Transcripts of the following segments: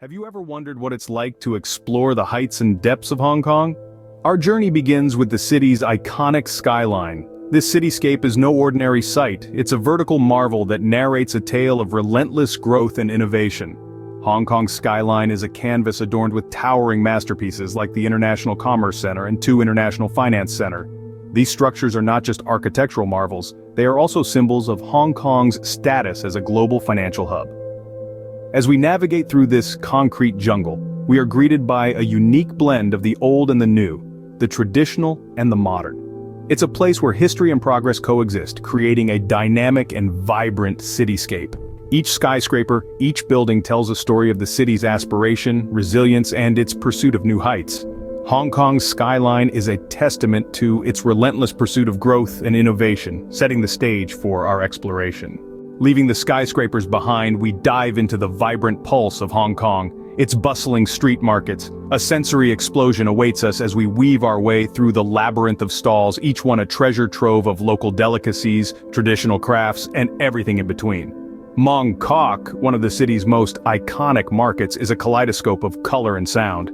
Have you ever wondered what it's like to explore the heights and depths of Hong Kong? Our journey begins with the city's iconic skyline. This cityscape is no ordinary sight, it's a vertical marvel that narrates a tale of relentless growth and innovation. Hong Kong's skyline is a canvas adorned with towering masterpieces like the International Commerce Center and two International Finance Center. These structures are not just architectural marvels, they are also symbols of Hong Kong's status as a global financial hub. As we navigate through this concrete jungle, we are greeted by a unique blend of the old and the new, the traditional and the modern. It's a place where history and progress coexist, creating a dynamic and vibrant cityscape. Each skyscraper, each building tells a story of the city's aspiration, resilience, and its pursuit of new heights. Hong Kong's skyline is a testament to its relentless pursuit of growth and innovation, setting the stage for our exploration. Leaving the skyscrapers behind, we dive into the vibrant pulse of Hong Kong, its bustling street markets. A sensory explosion awaits us as we weave our way through the labyrinth of stalls, each one a treasure trove of local delicacies, traditional crafts, and everything in between. Mong Kok, one of the city's most iconic markets, is a kaleidoscope of color and sound.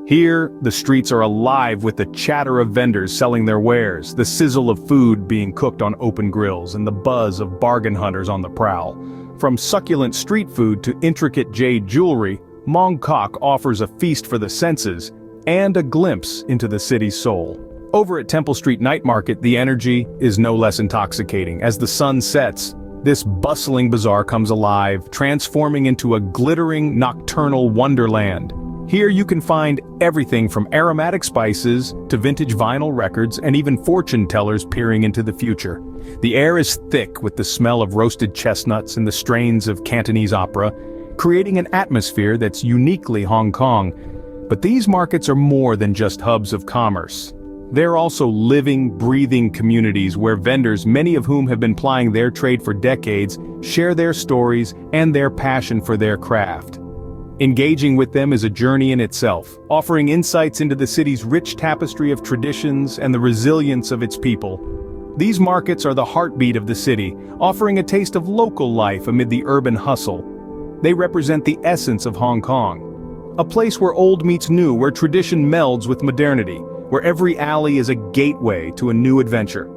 Here, the streets are alive with the chatter of vendors selling their wares, the sizzle of food being cooked on open grills, and the buzz of bargain hunters on the prowl. From succulent street food to intricate jade jewelry, Mong Kok offers a feast for the senses and a glimpse into the city's soul. Over at Temple Street Night Market, the energy is no less intoxicating. As the sun sets, this bustling bazaar comes alive, transforming into a glittering nocturnal wonderland. Here you can find everything from aromatic spices to vintage vinyl records and even fortune tellers peering into the future. The air is thick with the smell of roasted chestnuts and the strains of Cantonese opera, creating an atmosphere that's uniquely Hong Kong. But these markets are more than just hubs of commerce. They're also living, breathing communities where vendors, many of whom have been plying their trade for decades, share their stories and their passion for their craft. Engaging with them is a journey in itself, offering insights into the city's rich tapestry of traditions and the resilience of its people. These markets are the heartbeat of the city, offering a taste of local life amid the urban hustle. They represent the essence of Hong Kong. A place where old meets new, where tradition melds with modernity, where every alley is a gateway to a new adventure.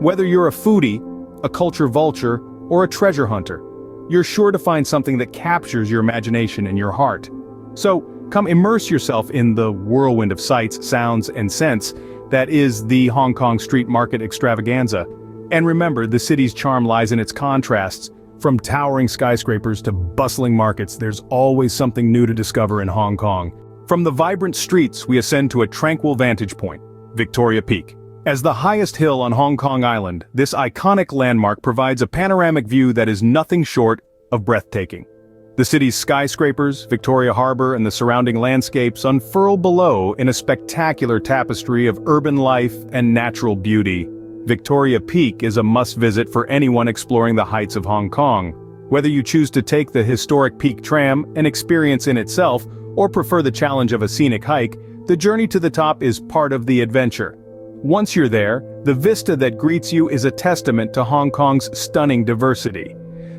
Whether you're a foodie, a culture vulture, or a treasure hunter, you're sure to find something that captures your imagination and your heart. So, come immerse yourself in the whirlwind of sights, sounds, and scents that is the Hong Kong street market extravaganza. And remember, the city's charm lies in its contrasts. From towering skyscrapers to bustling markets, there's always something new to discover in Hong Kong. From the vibrant streets, we ascend to a tranquil vantage point, Victoria Peak. As the highest hill on Hong Kong Island, this iconic landmark provides a panoramic view that is nothing short of breathtaking. The city's skyscrapers, Victoria Harbour, and the surrounding landscapes unfurl below in a spectacular tapestry of urban life and natural beauty. Victoria Peak is a must-visit for anyone exploring the heights of Hong Kong. Whether you choose to take the historic Peak tram, an experience in itself, or prefer the challenge of a scenic hike, the journey to the top is part of the adventure. Once you're there, the vista that greets you is a testament to Hong Kong's stunning diversity.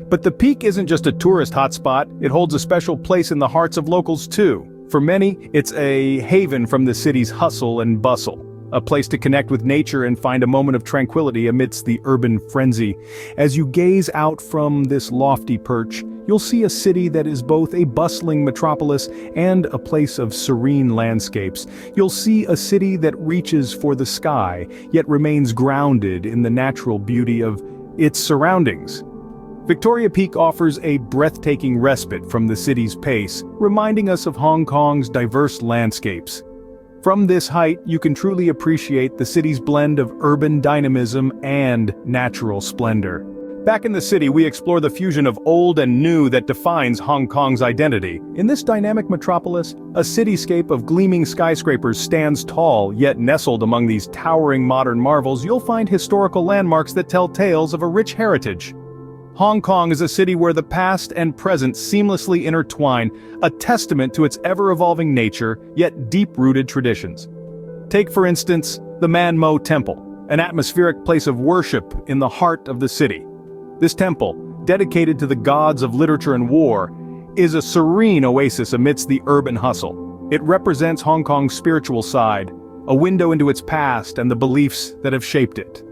But the Peak isn't just a tourist hotspot, it holds a special place in the hearts of locals too. For many, it's a haven from the city's hustle and bustle, a place to connect with nature and find a moment of tranquility amidst the urban frenzy. As you gaze out from this lofty perch, you'll see a city that is both a bustling metropolis and a place of serene landscapes. You'll see a city that reaches for the sky, yet remains grounded in the natural beauty of its surroundings. Victoria Peak offers a breathtaking respite from the city's pace, reminding us of Hong Kong's diverse landscapes. From this height, you can truly appreciate the city's blend of urban dynamism and natural splendor. Back in the city, we explore the fusion of old and new that defines Hong Kong's identity. In this dynamic metropolis, a cityscape of gleaming skyscrapers stands tall, yet nestled among these towering modern marvels, you'll find historical landmarks that tell tales of a rich heritage. Hong Kong is a city where the past and present seamlessly intertwine, a testament to its ever-evolving nature, yet deep-rooted traditions. Take, for instance, the Man Mo Temple, an atmospheric place of worship in the heart of the city. This temple, dedicated to the gods of literature and war, is a serene oasis amidst the urban hustle. It represents Hong Kong's spiritual side, a window into its past and the beliefs that have shaped it.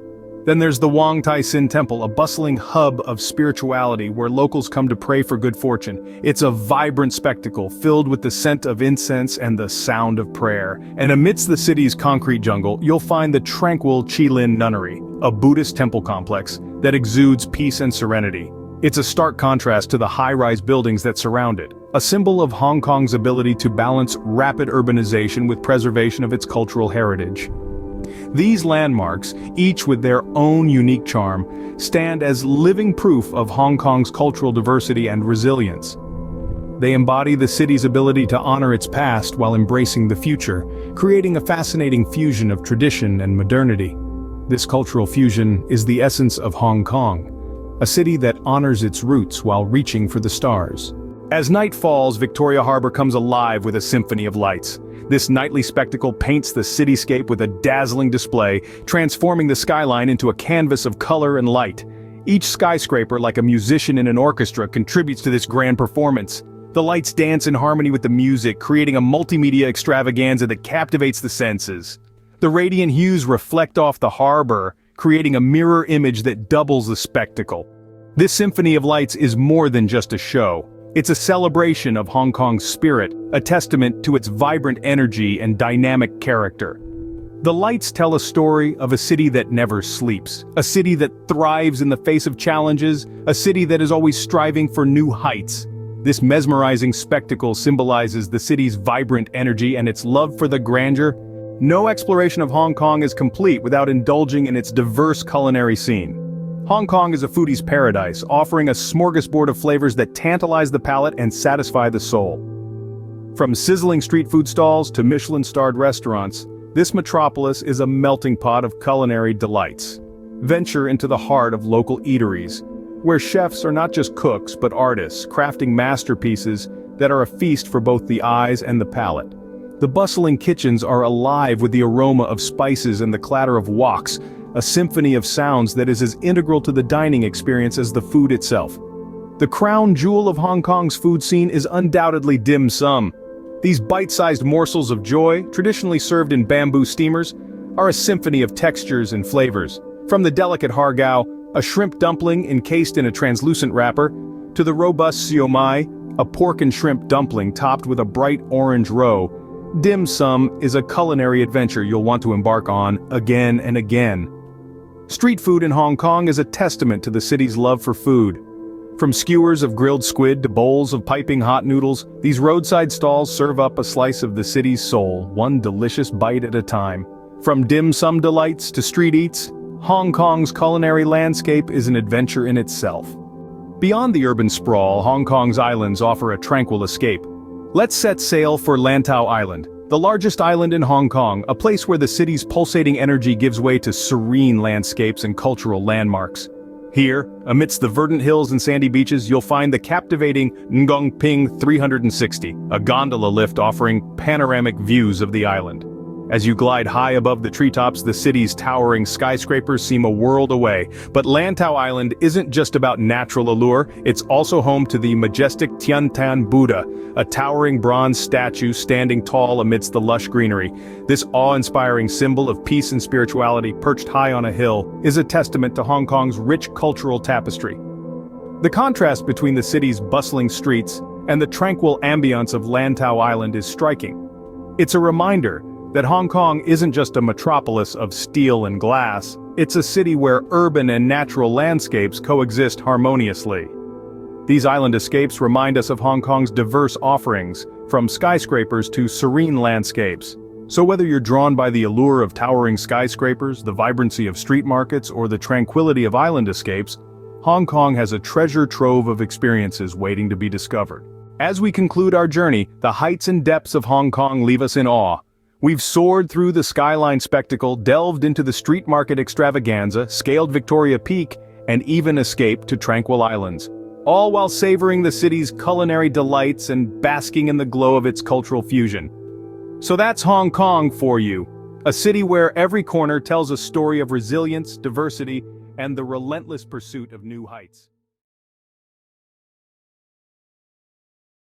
Then there's the Wong Tai Sin Temple, a bustling hub of spirituality where locals come to pray for good fortune. It's a vibrant spectacle filled with the scent of incense and the sound of prayer. And amidst the city's concrete jungle, you'll find the tranquil Chi Lin Nunnery, a Buddhist temple complex that exudes peace and serenity. It's a stark contrast to the high-rise buildings that surround it, a symbol of Hong Kong's ability to balance rapid urbanization with preservation of its cultural heritage. These landmarks, each with their own unique charm, stand as living proof of Hong Kong's cultural diversity and resilience. They embody the city's ability to honor its past while embracing the future, creating a fascinating fusion of tradition and modernity. This cultural fusion is the essence of Hong Kong, a city that honors its roots while reaching for the stars. As night falls, Victoria Harbour comes alive with a symphony of lights. This nightly spectacle paints the cityscape with a dazzling display, transforming the skyline into a canvas of color and light. Each skyscraper, like a musician in an orchestra, contributes to this grand performance. The lights dance in harmony with the music, creating a multimedia extravaganza that captivates the senses. The radiant hues reflect off the harbor, creating a mirror image that doubles the spectacle. This Symphony of Lights is more than just a show. It's a celebration of Hong Kong's spirit, a testament to its vibrant energy and dynamic character. The lights tell a story of a city that never sleeps, a city that thrives in the face of challenges, a city that is always striving for new heights. This mesmerizing spectacle symbolizes the city's vibrant energy and its love for the grandeur. No exploration of Hong Kong is complete without indulging in its diverse culinary scene. Hong Kong is a foodie's paradise, offering a smorgasbord of flavors that tantalize the palate and satisfy the soul. From sizzling street food stalls to Michelin-starred restaurants, this metropolis is a melting pot of culinary delights. Venture into the heart of local eateries, where chefs are not just cooks but artists, crafting masterpieces that are a feast for both the eyes and the palate. The bustling kitchens are alive with the aroma of spices and the clatter of woks, a symphony of sounds that is as integral to the dining experience as the food itself. The crown jewel of Hong Kong's food scene is undoubtedly dim sum. These bite-sized morsels of joy, traditionally served in bamboo steamers, are a symphony of textures and flavors. From the delicate har gow, a shrimp dumpling encased in a translucent wrapper, to the robust siomai, a pork and shrimp dumpling topped with a bright orange roe, dim sum is a culinary adventure you'll want to embark on again and again. Street food in Hong Kong is a testament to the city's love for food. From skewers of grilled squid to bowls of piping hot noodles, these roadside stalls serve up a slice of the city's soul, one delicious bite at a time. From dim sum delights to street eats, Hong Kong's culinary landscape is an adventure in itself. Beyond the urban sprawl, Hong Kong's islands offer a tranquil escape. Let's set sail for Lantau Island, the largest island in Hong Kong, a place where the city's pulsating energy gives way to serene landscapes and cultural landmarks. Here, amidst the verdant hills and sandy beaches, you'll find the captivating Ngong Ping 360, a gondola lift offering panoramic views of the island. As you glide high above the treetops, the city's towering skyscrapers seem a world away. But Lantau Island isn't just about natural allure, it's also home to the majestic Tian Tan Buddha, a towering bronze statue standing tall amidst the lush greenery. This awe-inspiring symbol of peace and spirituality perched high on a hill is a testament to Hong Kong's rich cultural tapestry. The contrast between the city's bustling streets and the tranquil ambience of Lantau Island is striking. It's a reminder that Hong Kong isn't just a metropolis of steel and glass, it's a city where urban and natural landscapes coexist harmoniously. These island escapes remind us of Hong Kong's diverse offerings, from skyscrapers to serene landscapes. So whether you're drawn by the allure of towering skyscrapers, the vibrancy of street markets, or the tranquility of island escapes, Hong Kong has a treasure trove of experiences waiting to be discovered. As we conclude our journey, the heights and depths of Hong Kong leave us in awe. We've soared through the skyline spectacle, delved into the street market extravaganza, scaled Victoria Peak, and even escaped to tranquil islands, all while savoring the city's culinary delights and basking in the glow of its cultural fusion. So that's Hong Kong for you, a city where every corner tells a story of resilience, diversity, and the relentless pursuit of new heights.